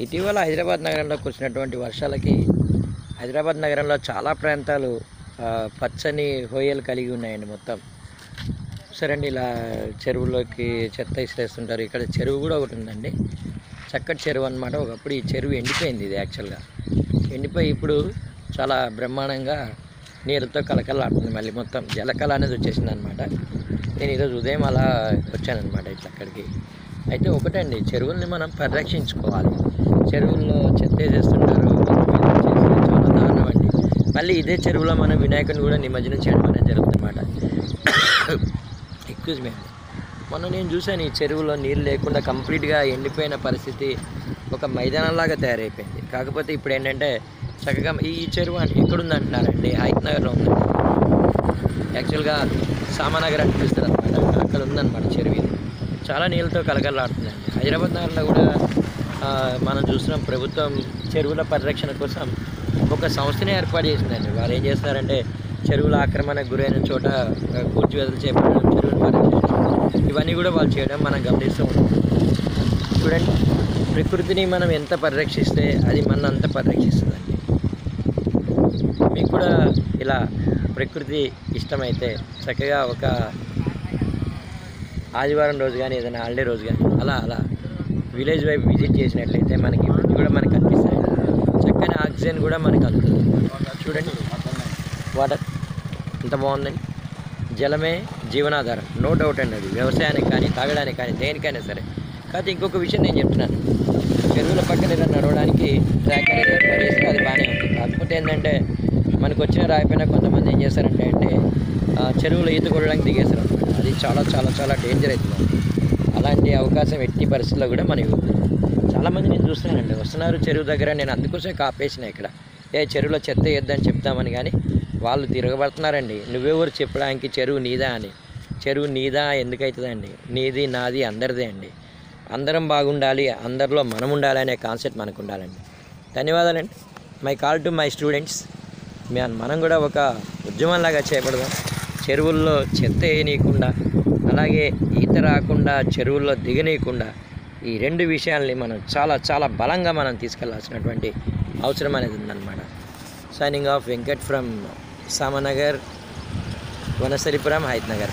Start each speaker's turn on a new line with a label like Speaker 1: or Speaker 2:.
Speaker 1: ఇటీవల హైదరాబాద్ నగరంలో కురిసినటువంటి వర్షాలకి హైదరాబాద్ నగరంలో చాలా ప్రాంతాలు పచ్చని హోయలు కలిగి ఉన్నాయండి. మొత్తం సరేండి, ఇలా చెరువులోకి చెత్త ఇసిరేస్తుంటారు. ఇక్కడ చెరువు కూడా ఒకటి ఉందండి, చక్కటి చెరువు అనమాట. ఒకప్పుడు ఈ చెరువు ఎండిపోయింది. ఇది యాక్చువల్గా ఎండిపోయి ఇప్పుడు చాలా బ్రహ్మాండంగా నీళ్ళతో కలకలాడుతుంది. మళ్ళీ మొత్తం జలకళ అనేది వచ్చేసింది అనమాట. నేను ఈరోజు ఉదయం అలా వచ్చానమాట ఇట్లా అక్కడికి. అయితే ఒకటండి, చెరువుల్ని మనం పరిరక్షించుకోవాలి. చెరువుల్లో చెత్త వేసేస్తుంటారు, చాలా దారుణం అండి. మళ్ళీ ఇదే చెరువులో మనం వినాయకుడిని కూడా నిమజ్జనం చేయడం అనేది జరుగుతుందన్నమాట. ఎక్స్క్యూజ్ మీ అండి, మొన్న నేను చూశాను ఈ చెరువులో నీళ్ళు లేకుండా కంప్లీట్గా ఎండిపోయిన పరిస్థితి, ఒక మైదానంలాగా తయారైపోయింది. కాకపోతే ఇప్పుడు ఏంటంటే చక్కగా ఈ చెరువు ఎక్కడుంది అంటున్నారండి, హైత్ నగర్లో ఉందండి. యాక్చువల్గా సామానగర్ అని పిలుస్తారు అనమాట, అక్కడ ఉందన్నమాట చెరువు. ఇది చాలా నీళ్ళతో కలకలాడుతుందండి. హైదరాబాద్ నగరంలో కూడా మనం చూస్తున్నాం, ప్రభుత్వం చెరువుల పరిరక్షణ కోసం ఒక సంస్థని ఏర్పాటు చేసిందండి. వాళ్ళు ఏం చేస్తారంటే చెరువుల ఆక్రమణకు గురైన చోట కూల్చివేతలు చేపట్టడం, చెరువులు పరిరక్షించడం, ఇవన్నీ కూడా వాళ్ళు చేయడం మనం గమనిస్తూ ఉంటాం. చూడండి, ప్రకృతిని మనం ఎంత పరిరక్షిస్తే అది మన అంత పరిరక్షిస్తుందండి. మీకు కూడా ఇలా ప్రకృతి ఇష్టమైతే చక్కగా ఒక ఆదివారం రోజు కానీ ఏదైనా హాలిడే రోజు కానీ అలా విలేజ్ వైపు విజిట్ చేసినట్లయితే మనకి ఇవన్నీ కూడా మనకు కనిపిస్తాయి. చక్కని ఆక్సిజన్ కూడా మనకు అందుతుంది. చూడండి, వాటర్ ఎంత బాగుందండి. జలమే జీవనాధారం, నో డౌట్ అండి. అది వ్యవసాయానికి కానీ తాగడానికి కానీ దేనికైనా సరే. కాకపోతే ఇంకొక విషయం నేను చెప్తున్నాను, చెరువుల పక్కన ఏదైనా నడవడానికి ట్రాక్ అనేది ఏర్పాటు చేస్తే అది బాగానే ఉంది. కాకపోతే ఏంటంటే మనకు వచ్చిన రాయిపోయినా కొంతమంది ఏం చేస్తారంటే చెరువులో ఈత కొట్టడానికి దిగేస్తారు అనమాట. అది చాలా చాలా చాలా డేంజర్ అవుతుంది. అలాంటి అవకాశం ఎట్టి పరిస్థితుల్లో కూడా మనకి చాలామంది నేను చూస్తున్నానండి, వస్తున్నారు చెరువు దగ్గర. నేను అందుకోసమే కాపేసిన ఇక్కడ, చెరువులో చెత్త వేద్దని చెప్తామని, కానీ వాళ్ళు తిరగబడుతున్నారండి. నువ్వెవరు చెప్పడానికి చెరువు నీదా అని. చెరువు నీదా ఎందుకవుతుందండి? నీది నాది అందరిదే అండి. అందరం బాగుండాలి, అందరిలో మనం ఉండాలి అనే కాన్సెప్ట్ మనకు ఉండాలండి. ధన్యవాదాలండి. My call to my students, మనం కూడా ఒక ఉద్యమంలాగా చేపడదాం. చెరువుల్లో చెత్త వేయనీయకుండా, అలాగే ఈత రాకుండా చెరువుల్లో దిగనీయకుండా, ఈ రెండు విషయాల్ని మనం చాలా చాలా బలంగా మనం తీసుకెళ్లాల్సినటువంటి అవసరం అనేది ఉందన్నమాట. Signing off Venkat from Samanagar, Vanasthalipuram, Hayath Nagar.